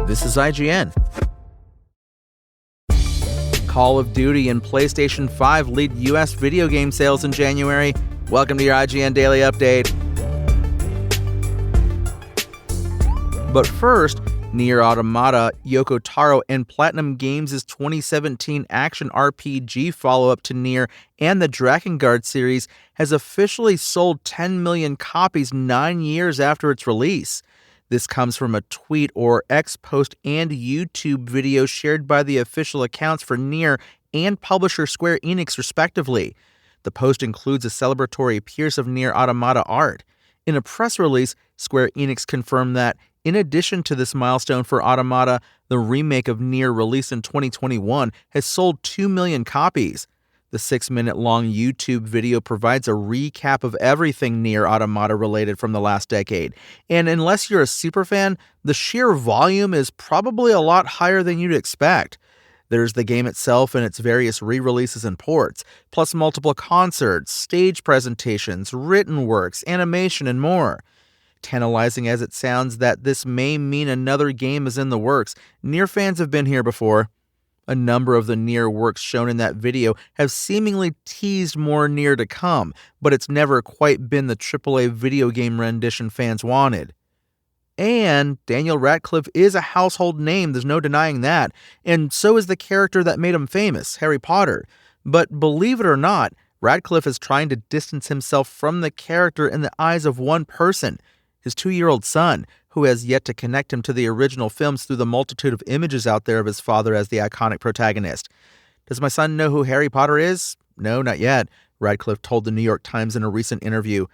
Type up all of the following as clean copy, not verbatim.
This is IGN. Call of Duty and PlayStation 5 lead US video game sales in January. Welcome to your IGN Daily Update. But first, Nier Automata, Yoko Taro, and Platinum Games' 2017 action RPG follow-up to Nier and the Drakengard series has officially sold 10 million copies 9 years after its release. This comes from a tweet or X post and YouTube video shared by the official accounts for Nier and publisher Square Enix, respectively. The post includes a celebratory piece of Nier Automata art. In a press release, Square Enix confirmed that, in addition to this milestone for Automata, the remake of Nier released in 2021 has sold 2 million copies. The 6-minute-long YouTube video provides a recap of everything Nier Automata related from the last decade, and unless you're a superfan, the sheer volume is probably a lot higher than you'd expect. There's the game itself and its various re-releases and ports, plus multiple concerts, stage presentations, written works, animation, and more. Tantalizing as it sounds that this may mean another game is in the works, Nier fans have been here before. A number of the Nier works shown in that video have seemingly teased more Nier to come, but it's never quite been the AAA video game rendition fans wanted. And Daniel Radcliffe is a household name, there's no denying that, and so is the character that made him famous, Harry Potter. But believe it or not, Radcliffe is trying to distance himself from the character in the eyes of one person, his 2-year-old son, who has yet to connect him to the original films through the multitude of images out there of his father as the iconic protagonist. Does my son know who Harry Potter is? No, not yet, Radcliffe told the New York Times in a recent interview.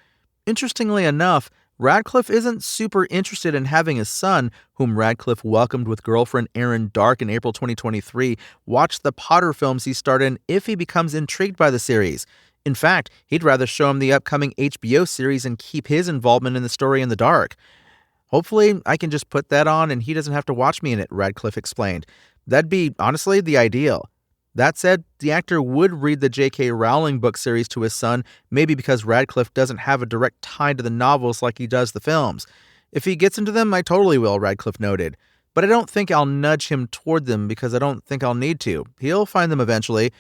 Interestingly enough, Radcliffe isn't super interested in having his son, whom Radcliffe welcomed with girlfriend Erin Dark in April 2023, watch the Potter films he starred in if he becomes intrigued by the series. In fact, he'd rather show him the upcoming HBO series and keep his involvement in the story in the dark. Hopefully, I can just put that on and he doesn't have to watch me in it, Radcliffe explained. That'd be, honestly, the ideal. That said, the actor would read the J.K. Rowling book series to his son, maybe because Radcliffe doesn't have a direct tie to the novels like he does the films. If he gets into them, I totally will, Radcliffe noted. But I don't think I'll nudge him toward them because I don't think I'll need to. He'll find them eventually.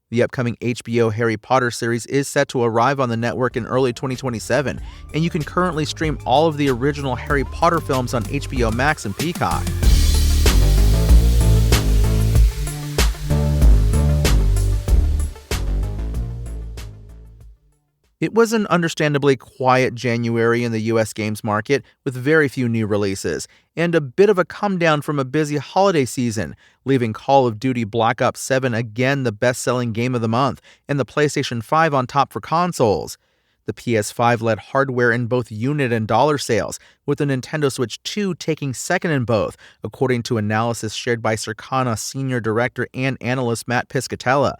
The upcoming HBO Harry Potter series is set to arrive on the network in early 2027, and you can currently stream all of the original Harry Potter films on HBO Max and Peacock. It was an understandably quiet January in the US games market, with very few new releases, and a bit of a come down from a busy holiday season, leaving Call of Duty Black Ops 7 again the best-selling game of the month, and the PlayStation 5 on top for consoles. The PS5 led hardware in both unit and dollar sales, with the Nintendo Switch 2 taking second in both, according to analysis shared by Circana Senior Director and Analyst Matt Piscatella.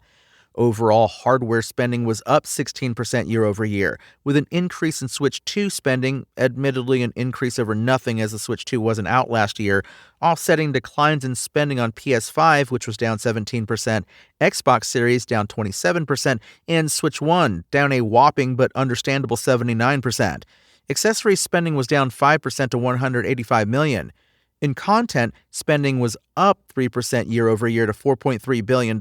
Overall, hardware spending was up 16% year over year, with an increase in Switch 2 spending, admittedly an increase over nothing as the Switch 2 wasn't out last year, offsetting declines in spending on PS5, which was down 17%, Xbox Series down 27%, and Switch 1 down a whopping but understandable 79%. Accessory spending was down 5% to $185 million. In content, spending was up 3% year over year to $4.3 billion,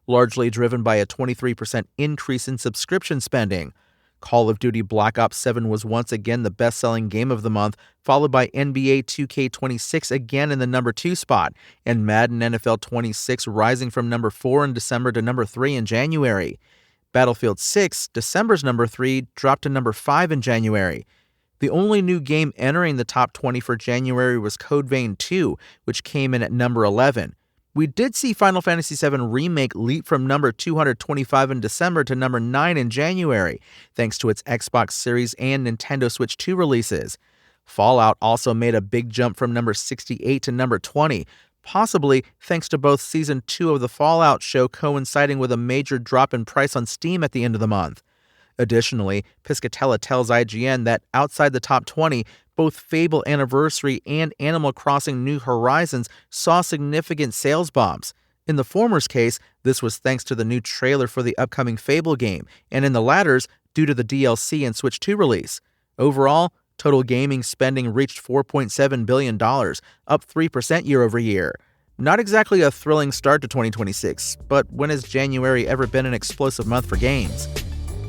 largely driven by a 23% increase in subscription spending. Call of Duty Black Ops 7 was once again the best-selling game of the month, followed by NBA 2K26 again in the number 2 spot, and Madden NFL 26 rising from number 4 in December to number 3 in January. Battlefield 6, December's number 3, dropped to number 5 in January. The only new game entering the top 20 for January was Code Vein 2, which came in at number 11. We did see Final Fantasy VII Remake leap from number 225 in December to number 9 in January, thanks to its Xbox Series and Nintendo Switch 2 releases. Fallout also made a big jump from number 68 to number 20, possibly thanks to both Season 2 of the Fallout show coinciding with a major drop in price on Steam at the end of the month. Additionally, Piscatella tells IGN that outside the top 20, both Fable Anniversary and Animal Crossing New Horizons saw significant sales bumps. In the former's case, this was thanks to the new trailer for the upcoming Fable game, and in the latter's, due to the DLC and Switch 2 release. Overall, Total gaming spending reached $4.7 billion, up 3% year over year. Not exactly a thrilling start to 2026, but when has January ever been an explosive month for games?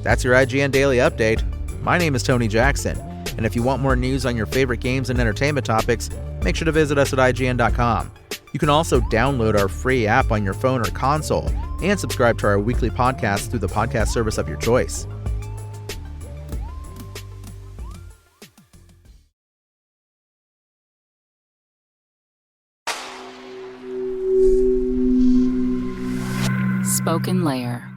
That's your IGN Daily Update. My name is Tony Jackson, and if you want more news on your favorite games and entertainment topics, make sure to visit us at IGN.com. You can also download our free app on your phone or console and subscribe to our weekly podcast through the podcast service of your choice. Spoken Layer.